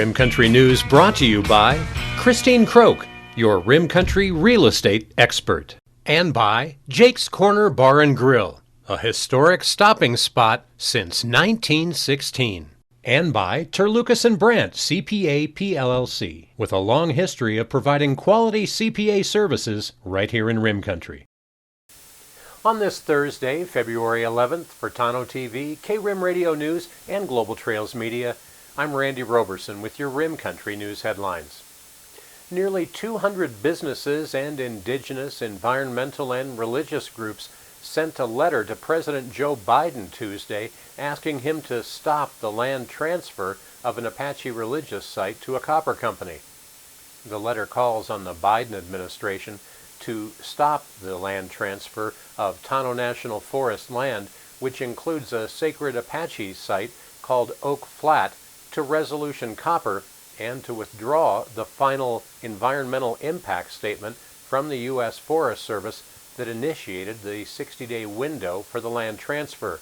Rim Country News brought to you by Christine Croak, your Rim Country real estate expert. And by Jake's Corner Bar and Grill, a historic stopping spot since 1916. And by Terlucas and Brandt CPA PLLC, with a long history of providing quality CPA services right here in Rim Country. On this Thursday, February 11th, for Tonto TV, K-Rim Radio News, and Global Trails Media, I'm Randy Roberson with your Rim Country News headlines. Nearly 200 businesses and Indigenous, environmental, and religious groups sent a letter to President Joe Biden Tuesday asking him to stop the land transfer of an Apache religious site to a copper company. The letter calls on the Biden administration to stop the land transfer of Tonto National Forest land, which includes a sacred Apache site called Oak Flat, to Resolution Copper, and to withdraw the final environmental impact statement from the U.S. Forest Service that initiated the 60-day window for the land transfer.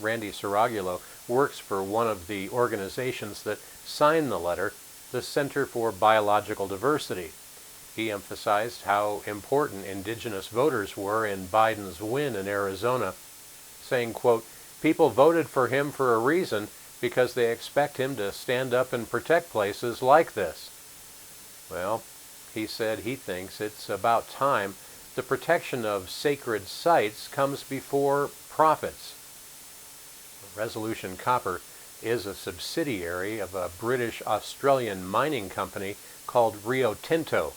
Randy Saragulo works for one of the organizations that signed the letter, the Center for Biological Diversity. He emphasized how important Indigenous voters were in Biden's win in Arizona, saying, quote, "People voted for him for a reason because they expect him to stand up and protect places like this." Well, he said he thinks it's about time the protection of sacred sites comes before profits. Resolution Copper is a subsidiary of a British-Australian mining company called Rio Tinto.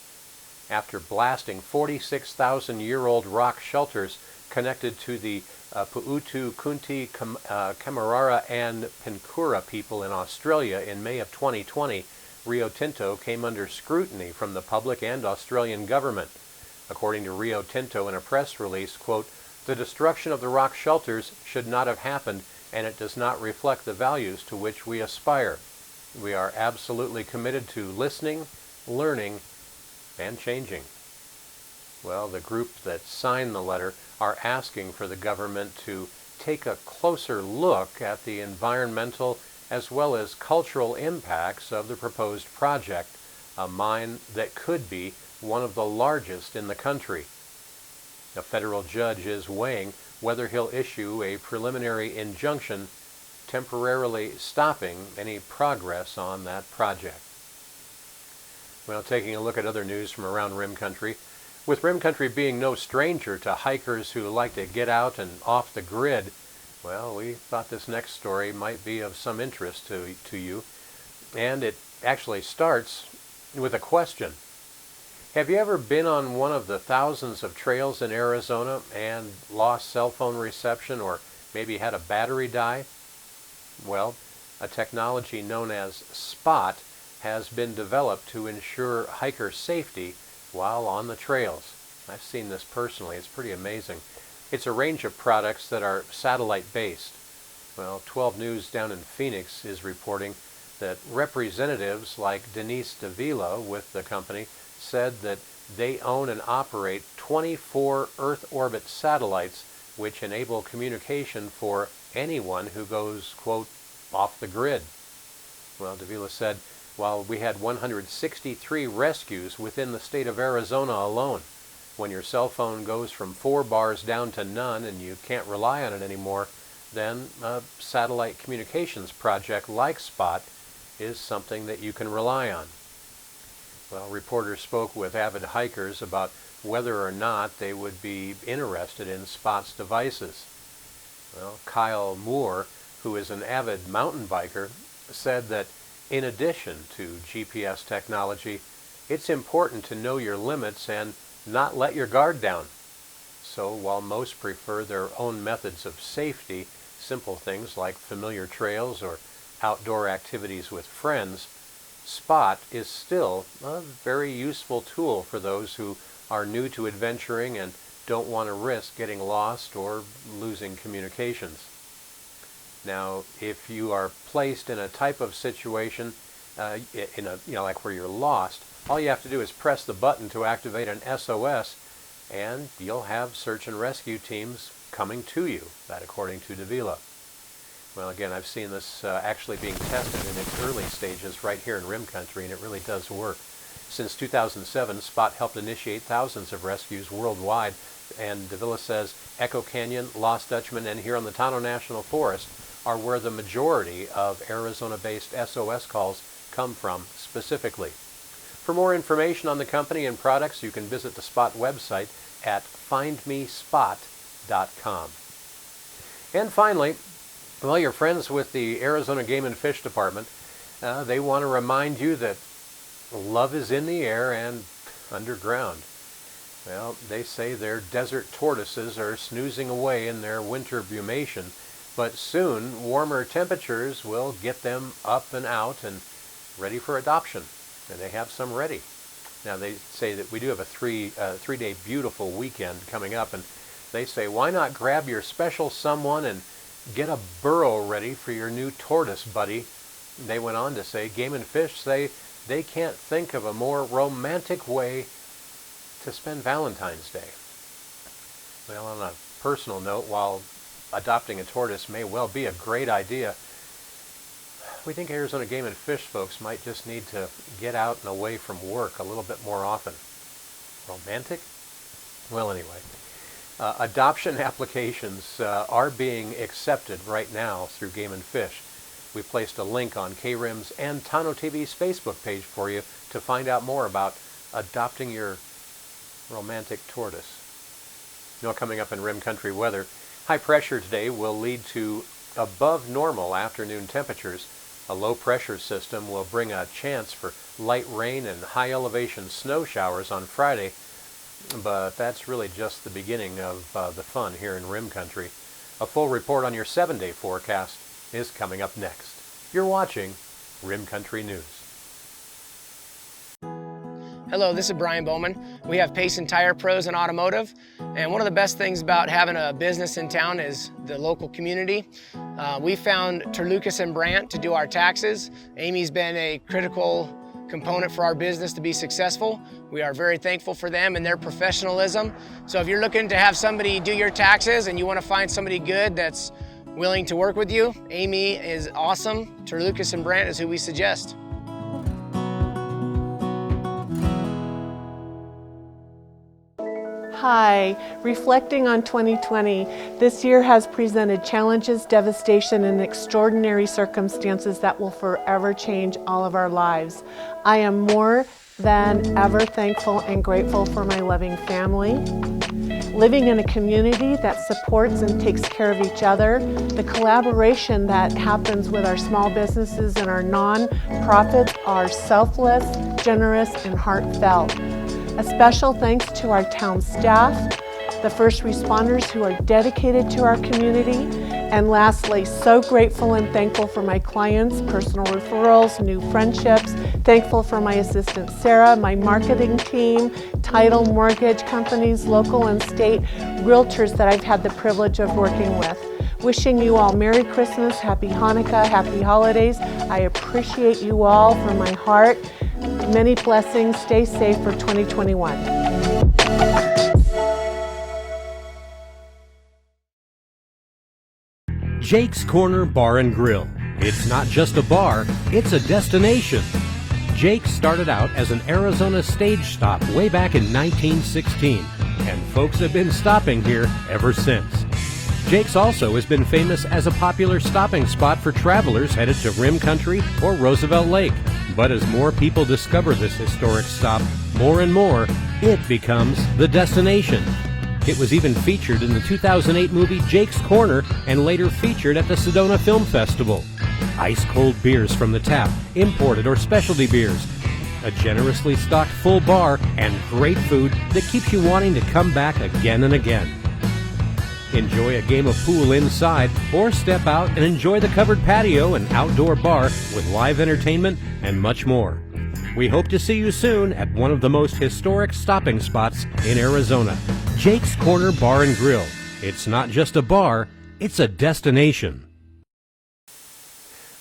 After blasting 46,000-year-old rock shelters connected to the Puutu Kunti, Kamarara, and Pinkura people in Australia in May of 2020, Rio Tinto came under scrutiny from the public and Australian government. According to Rio Tinto in a press release, quote, "The destruction of the rock shelters should not have happened, and it does not reflect the values to which we aspire. We are absolutely committed to listening, learning, and changing." Well, the group that signed the letter are asking for the government to take a closer look at the environmental as well as cultural impacts of the proposed project, a mine that could be one of the largest in the country. A federal judge is weighing whether he'll issue a preliminary injunction temporarily stopping any progress on that project. Well, taking a look at other news from around Rim Country, with Rim Country being no stranger to hikers who like to get out and off the grid, well, we thought this next story might be of some interest to you. And it actually starts with a question. Have you ever been on one of the thousands of trails in Arizona and lost cell phone reception, or maybe had a battery die? Well, a technology known as Spot has been developed to ensure hiker safety while on the trails. I've seen this personally. It's pretty amazing. It's a range of products that are satellite-based. Well, 12 News down in Phoenix is reporting that representatives like Denise Davila with the company said that they own and operate 24 Earth orbit satellites which enable communication for anyone who goes, quote, off the grid. Well, Davila said, while we had 163 rescues within the state of Arizona alone. When your cell phone goes from 4 bars down to none and you can't rely on it anymore, then a satellite communications project like Spot is something that you can rely on. Well, reporters spoke with avid hikers about whether or not they would be interested in Spot's devices. Well, Kyle Moore, who is an avid mountain biker, said that in addition to GPS technology, it's important to know your limits and not let your guard down. So while most prefer their own methods of safety, simple things like familiar trails or outdoor activities with friends, Spot is still a very useful tool for those who are new to adventuring and don't want to risk getting lost or losing communications. Now, if you are placed in a type of situation, like where you're lost, all you have to do is press the button to activate an SOS, and you'll have search and rescue teams coming to you. That, according to Davila. Well, again, I've seen this actually being tested in its early stages right here in Rim Country, and it really does work. Since 2007, Spot helped initiate thousands of rescues worldwide, and Davila says Echo Canyon, Lost Dutchman, and here on the Tonto National Forest are where the majority of Arizona-based SOS calls come from specifically. For more information on the company and products, you can visit the Spot website at findmespot.com. And finally, well, your friends with the Arizona Game and Fish Department, they want to remind you that love is in the air and underground. Well, they say their desert tortoises are snoozing away in their winter brumation, but soon warmer temperatures will get them up and out and ready for adoption, and they have some ready. Now, they say that we do have a three-day beautiful weekend coming up, and they say, why not grab your special someone and get a burrow ready for your new tortoise buddy. They went on to say, Game and Fish say they can't think of a more romantic way to spend Valentine's Day. Well, on a personal note, while adopting a tortoise may well be a great idea, we think Arizona Game and Fish folks might just need to get out and away from work a little bit more often. Romantic? Well, anyway. Adoption applications are being accepted right now through Game and Fish. We placed a link on KRIM's and Tonto TV's Facebook page for you to find out more about adopting your romantic tortoise. You know, coming up in Rim Country weather, high pressure today will lead to above normal afternoon temperatures. A low pressure system will bring a chance for light rain and high elevation snow showers on Friday. But that's really just the beginning of the fun here in Rim Country. A full report on your 7-day forecast is coming up next. You're watching Rim Country News. Hello, this is Brian Bowman. We have Pace and Tire Pros and Automotive, and one of the best things about having a business in town is the local community. We found Terlucas and Brandt to do our taxes. Amy's been a critical component for our business to be successful. We are very thankful for them and their professionalism. So if you're looking to have somebody do your taxes and you want to find somebody good that's willing to work with you, Amy is awesome. Terlucas and Brandt is who we suggest. Hi, reflecting on 2020, this year has presented challenges, devastation, and extraordinary circumstances that will forever change all of our lives. I am more than ever thankful and grateful for my loving family. Living in a community that supports and takes care of each other, the collaboration that happens with our small businesses and our non-profits are selfless, generous, and heartfelt. A special thanks to our town staff, the first responders who are dedicated to our community, and lastly, so grateful and thankful for my clients, personal referrals, new friendships, thankful for my assistant Sarah, my marketing team, title mortgage companies, local and state realtors that I've had the privilege of working with. Wishing you all Merry Christmas, Happy Hanukkah, Happy Holidays. I appreciate you all from my heart. Many blessings. Stay safe for 2021. Jake's Corner Bar and Grill. It's not just a bar, it's a destination. Jake started out as an Arizona stage stop way back in 1916, and folks have been stopping here ever since. Jake's also has been famous as a popular stopping spot for travelers headed to Rim Country or Roosevelt Lake. But as more people discover this historic stop, more and more, it becomes the destination. It was even featured in the 2008 movie Jake's Corner and later featured at the Sedona Film Festival. Ice-cold beers from the tap, imported or specialty beers, a generously stocked full bar, and great food that keeps you wanting to come back again and again. Enjoy a game of pool inside or step out and enjoy the covered patio and outdoor bar with live entertainment and much more. We hope to see you soon at one of the most historic stopping spots in Arizona, Jake's Corner Bar and Grill. It's not just a bar, it's a destination.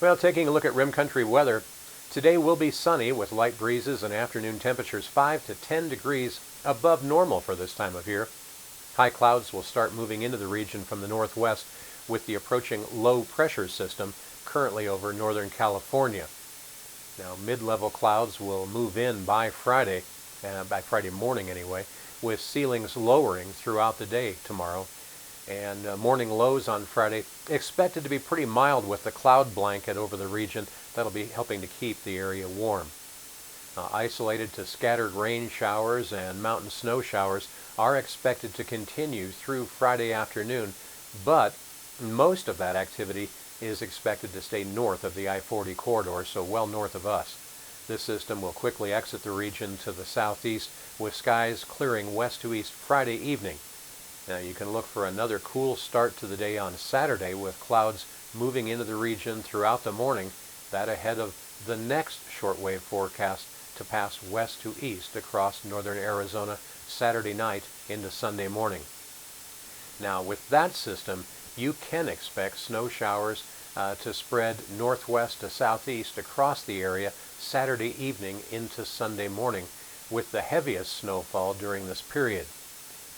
Well, taking a look at Rim Country weather, today will be sunny with light breezes and afternoon temperatures 5 to 10 degrees above normal for this time of year. High clouds will start moving into the region from the northwest. with the approaching low pressure system currently over Northern California. Now, mid-level clouds will move in by Friday morning anyway, with ceilings lowering throughout the day tomorrow. And morning lows on Friday expected to be pretty mild with the cloud blanket over the region. That'll be helping to keep the area warm. Isolated to scattered rain showers and mountain snow showers are expected to continue through Friday afternoon, but most of that activity is expected to stay north of the I-40 corridor, so well north of us. This system will quickly exit the region to the southeast with skies clearing west to east Friday evening. Now you can look for another cool start to the day on Saturday with clouds moving into the region throughout the morning, that ahead of the next shortwave forecast to pass west to east across northern Arizona Saturday night into Sunday morning. Now with that system, you can expect snow showers to spread northwest to southeast across the area Saturday evening into Sunday morning, with the heaviest snowfall during this period.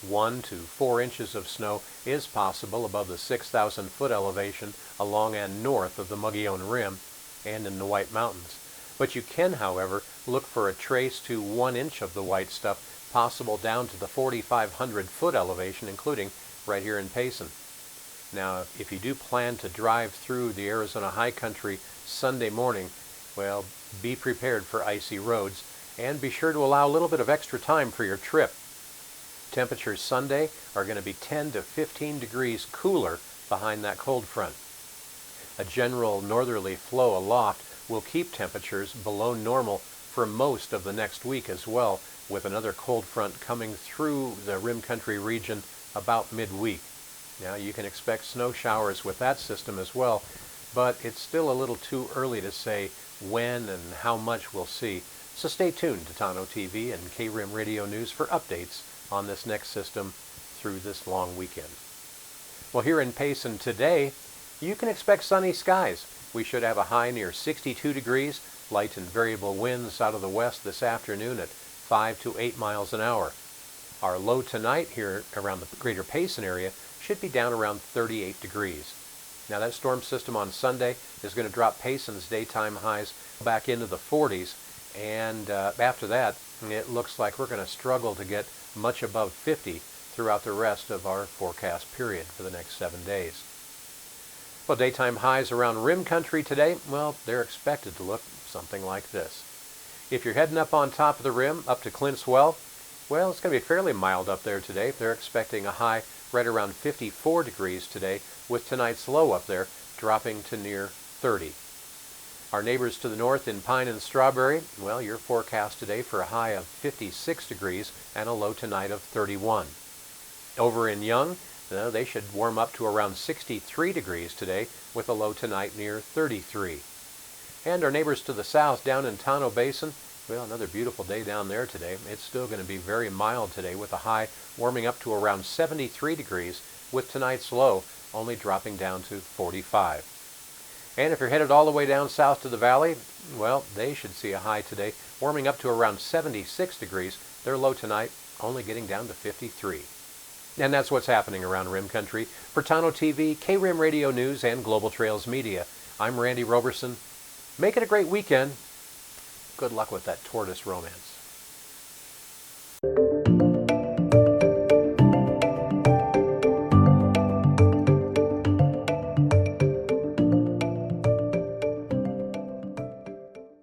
1 to 4 inches of snow is possible above the 6,000 foot elevation along and north of the Mogollon Rim and in the White Mountains. But you can, however, look for a trace to 1 inch of the white stuff possible down to the 4,500 foot elevation, including right here in Payson. Now, if you do plan to drive through the Arizona high country Sunday morning, well, be prepared for icy roads and be sure to allow a little bit of extra time for your trip. Temperatures Sunday are going to be 10 to 15 degrees cooler behind that cold front. A general northerly flow aloft will keep temperatures below normal for most of the next week as well, with another cold front coming through the Rim Country region about midweek. Now you can expect snow showers with that system as well, but it's still a little too early to say when and how much we'll see. So stay tuned to Tonto TV and KRIM Radio News for updates on this next system through this long weekend. Well, here in Payson today, you can expect sunny skies. We should have a high near 62 degrees, light and variable winds out of the west this afternoon at 5 to 8 miles an hour. Our low tonight here around the greater Payson area should be down around 38 degrees. Now that storm system on Sunday is going to drop Payson's daytime highs back into the 40s, and after that it looks like we're going to struggle to get much above 50 throughout the rest of our forecast period for the next 7 days. Well, daytime highs around Rim Country today, well, they're expected to look something like this. If you're heading up on top of the Rim, up to Clint's Well, it's going to be fairly mild up there today. They're expecting a high right around 54 degrees today, with tonight's low up there dropping to near 30. Our neighbors to the north in Pine and Strawberry, well, your forecast today for a high of 56 degrees and a low tonight of 31. Over in Young, they should warm up to around 63 degrees today with a low tonight near 33. And our neighbors to the south down in Tonto Basin, well, another beautiful day down there today. It's still going to be very mild today with a high warming up to around 73 degrees with tonight's low only dropping down to 45. And if you're headed all the way down south to the valley, well, they should see a high today warming up to around 76 degrees. Their low tonight only getting down to 53. And that's what's happening around Rim Country. For Tonto TV, KRIM Radio News, and Global Trails Media, I'm Randy Roberson. Make it a great weekend. Good luck with that tortoise romance.